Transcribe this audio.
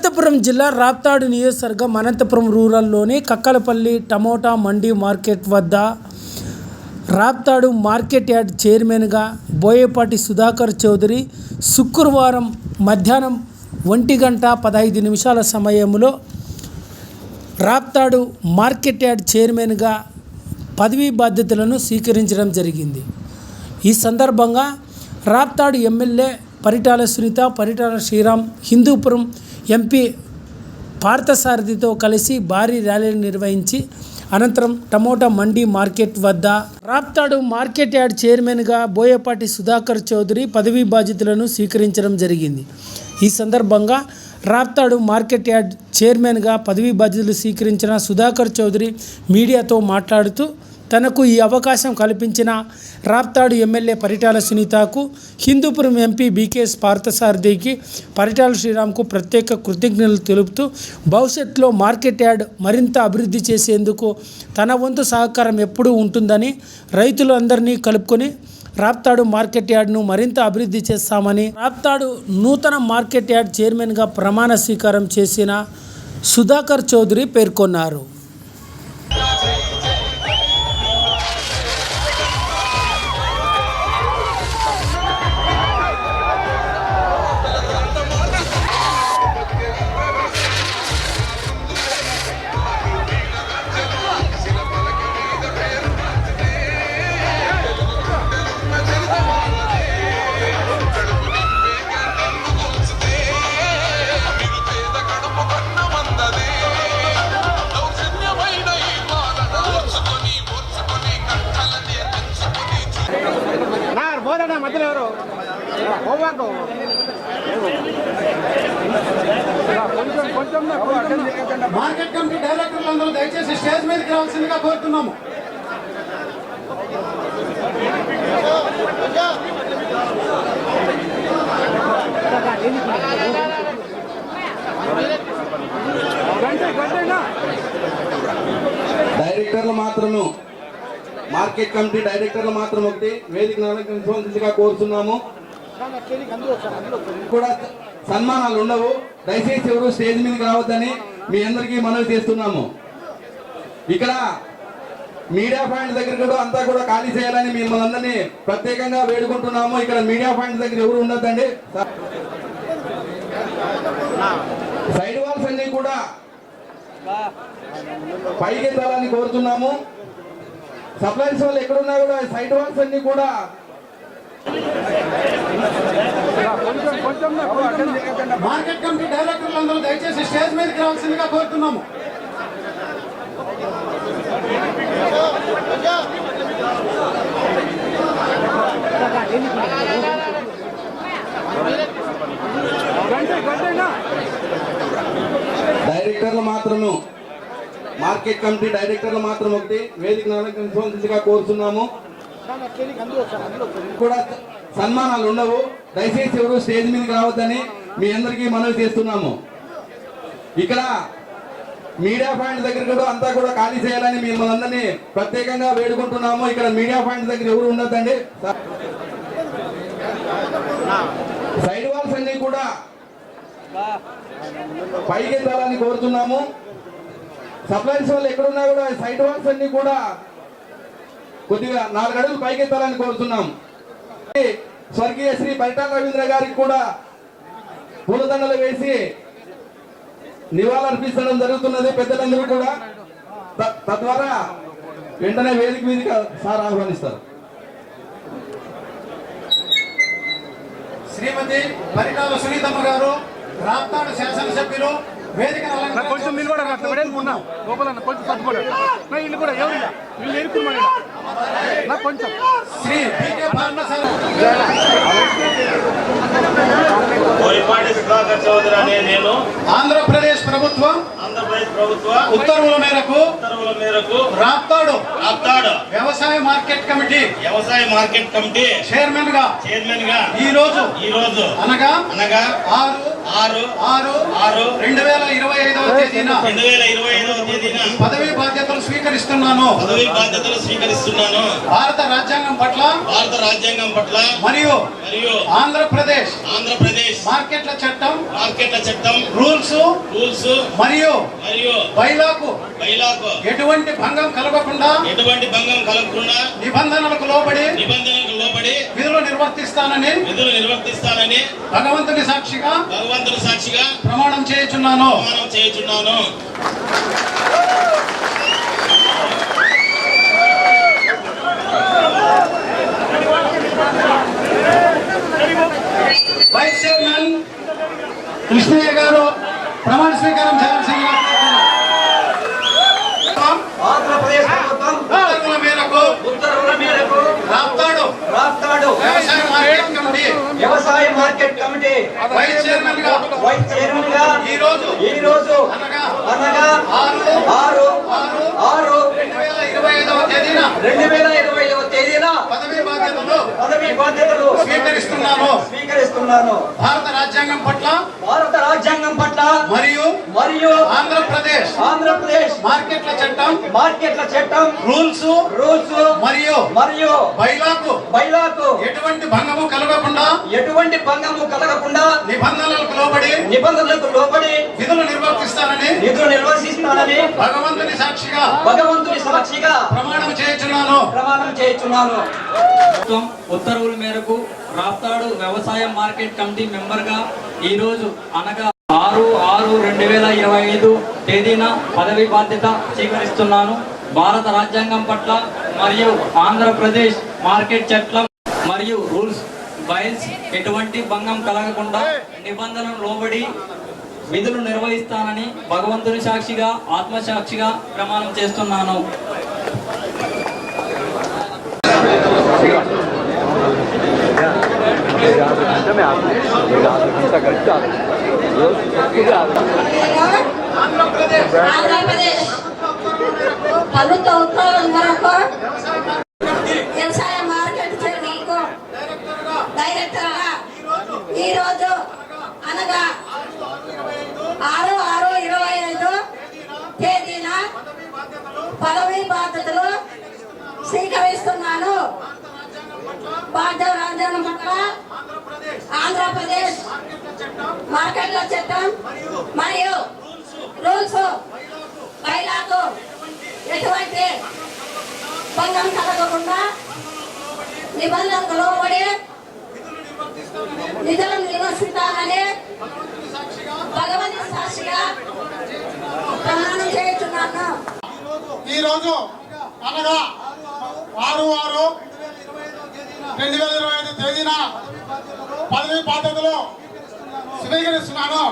అనంతపురం జిల్లా రాప్తాడు నియోజకవర్గం Anantapuram రూరల్లోని Kakkalapalli tomato mandi market వద్ద రాప్తాడు మార్కెట్ యార్డ్ చైర్మన్గా బోయపాటి సుధాకర్ చౌదరి శుక్రవారం మధ్యాహ్నం 1:15 సమయంలో రాప్తాడు మార్కెట్ యార్డ్ చైర్మన్గా పదవీ బాధ్యతలను స్వీకరించడం జరిగింది. ఈ సందర్భంగా రాప్తాడు ఎమ్మెల్యే పరిటాల సునీత, పరిటాల శ్రీరామ్, హిందూపురం ఎంపీ పార్థసారథితో కలిసి భారీ ర్యాలీని నిర్వహించి అనంతరం టమోటా మండీ మార్కెట్ వద్ద రాప్తాడు మార్కెట్ యార్డ్ చైర్మన్గా బోయపాటి సుధాకర్ చౌదరి పదవీ బాధ్యతలను స్వీకరించడం జరిగింది. ఈ సందర్భంగా రాప్తాడు మార్కెట్ యార్డ్ చైర్మన్గా పదవీ బాధ్యతలు స్వీకరించిన సుధాకర్ చౌదరి మీడియాతో మాట్లాడుతూ తనకు ఈ అవకాశం కల్పించిన రాప్తాడు ఎమ్మెల్యే పరిటాల సునీతకు, హిందూపురం ఎంపీ బీకేఎస్ పార్థసారథికి, పరిటాల శ్రీరామ్కు ప్రత్యేక కృతజ్ఞతలు తెలుపుతూ భవిష్యత్తులో మార్కెట్ యార్డ్ మరింత అభివృద్ధి చేసేందుకు తన వంతు సహకారం ఎప్పుడూ ఉంటుందని, రైతులందరినీ కలుపుకొని రాప్తాడు మార్కెట్ యార్డ్ను మరింత అభివృద్ధి చేస్తామని రాప్తాడు నూతన మార్కెట్ యార్డ్ చైర్మన్గా ప్రమాణ స్వీకారం చేసిన సుధాకర్ చౌదరి పేర్కొన్నారు. మార్కెట్ కమిటీ డైరెక్టర్లందరూ దయచేసి స్టేజ్ మీదకి రావాల్సిందిగా కోరుతున్నాము. డైరెక్టర్లు మాత్రము మార్కెట్ కమిటీ డైరెక్టర్లు మాత్రం ఒకటి వేదిక నాలుగు కోరుతున్నాము. కూడా సన్మానాలు ఉండవు, దయచేసి ఎవరు స్టేజ్ మీదకి రావద్దని మీ అందరికీ మనవి చేస్తున్నాము. ఇక్కడ మీడియా పాయింట్ దగ్గర కూడా అంతా కూడా ఖాళీ చేయాలని మిమ్మల్ని అందరినీ ప్రత్యేకంగా వేడుకుంటున్నాము. ఇక్కడ మీడియా పాయింట్ దగ్గర ఎవరు ఉండొద్దండి. సైడ్ వాల్స్ అన్ని కూడా పైకెత్తాలని కోరుతున్నాము. సప్లైస్ వాళ్ళు ఎక్కడున్నా కూడా సైడ్ వాల్స్ అన్ని కూడా మార్కెట్ కమిటీ డైరెక్టర్లందరూ దయచేసి స్టేజ్ మీదకి రావాల్సిందిగా కోరుతున్నాము. డైరెక్టర్లు మాత్రము మార్కెట్ కమిటీ డైరెక్టర్లు మాత్రం ఒకటి వేదిక నాలుగు కోరుతున్నాము. కూడా సన్మానాలు ఉండవు, దయచేసి ఎవరు స్టేజ్ మీదకి రావద్దని మీ అందరికీ మనవి చేస్తున్నాము. ఇక్కడ మీడియా పాయింట్ దగ్గర కూడా అంతా కూడా ఖాళీ చేయాలని మిమ్మల్ని అందరినీ ప్రత్యేకంగా వేడుకుంటున్నాము. ఇక్కడ మీడియా పాయింట్ దగ్గర ఎవరు ఉండొద్దండి. సైడ్ వాల్స్ అన్ని కూడా పైకెత్తాలని కోరుతున్నాము. సప్లైస్ వాళ్ళు ఎక్కడున్నా కూడా సైడ్ వాల్స్ అన్ని కూడా కొద్దిగా 4 అడుగులు పైకెత్తాలని కోరుతున్నాం. స్వర్గీయ శ్రీ పరిటాల రవీంద్ర గారికి కూడా పూలదండలు వేసి నివాళులర్పించడం జరుగుతున్నది. పెద్దలందరూ కూడా తద్వారా వెంటనే వేదిక మీదకి సార్ ఆహ్వానిస్తారు. శ్రీమతి పరిటాల సునీతమ్మ గారు, రాప్తాడు శాసనసభ్యులు, వేదిక కొంచెం కొంచెం శ్రీ బీకే బోయపాటి సుధాకర్ చౌదరి అనే నేను ఆంధ్రప్రదేశ్ ప్రభుత్వం ఉత్తర్వుల మేరకు రాప్తాడు వ్యవసాయ మార్కెట్ కమిటీ చైర్మన్ గా ఈ రోజు అనగా 6/6/2025 తేదీన పదవీ బాధ్యతలు స్వీకరిస్తున్నాను. భారత రాజ్యాంగం పట్ల మరియు ఆంధ్రప్రదేశ్ మార్కెట్ల చట్టం రూల్స్ మరియు బైలాకు ఎటువంటి భంగం కలగకుండా నిబంధనలకు లోబడి విధులు నిర్వర్తిస్తానని భగవంతుని సాక్షిగా ప్రమాణం చేయుచున్నాను. వైస్ చైర్మన్ కృష్ణయ్య గారు ప్రమాణ స్వీకారం చేయాల్సిందిగా ఆంధ్రప్రదేశ్ ప్రభుత్వం ఉత్తర్వుల మేరకు రాప్తాడు వ్యవసాయ మార్కెట్ కమిటీ వైస్ చైర్మన్ గా ఈ రోజు అనగా 6/6/2025 తేదీన పదవీ బాధ్యతలు స్వీకరిస్తున్నాను. భారత రాజ్యాంగం పట్ల మరియు ఆంధ్రప్రదేశ్ మార్కెట్ల చట్టం రూల్స్ మరియు బైలాకు ఎటువంటి భంగము కలగకుండా నిబంధనలకు లోబడి విధులు నిర్వర్తిస్తానని భగవంతుని సాక్షిగా ప్రమాణం చేయుచున్నాను. ఉత్తర్వుల మేరకు రాప్తాడు వ్యవసాయ మార్కెట్ కమిటీ మెంబర్ గా ఈ రోజు అనగా 6/6/2025 తేదీన పదవి బాధ్యత స్వీకరిస్తున్నాను. భారత రాజ్యాంగం పట్ల మరియు ఆంధ్రప్రదేశ్ మార్కెట్ చట్టం మరియు రూల్స్ బైల్స్ ఎటువంటి భంగం కలగకుండా నిబంధనలు లోబడి విధులు నిర్వహిస్తానని భగవంతుని సాక్షిగా ఆత్మసాక్షిగా ప్రమాణం చేస్తున్నాను. ఆంధ్రప్రదేశ్ ప్రభుత్వ ఉత్తర్వుల మేరకు వ్యవసాయ మార్కెట్ డైరెక్టర్గా ఈ రోజు అనగా 6/6/25 తేదీన పదవీ బాధ్యతలు స్వీకరిస్తున్నాను. భారత రాజ్యాంగం పట్ల ఆంధ్రప్రదేశ్ మార్కెట్ల చట్టం మరియు రూల్స్ బైలాకు ఎటువంటి భంగం కలగకుండా నిబంధనలకు లోబడి విధులు నిర్వర్తిస్తానని భగవంతుని సాక్షిగా ప్రమాణం చేయుచున్నాను. ఈ రోజు అనగా 6/6/2025 తేదీన పదవీ బాధ్యతలు స్వీకరిస్తున్నాను.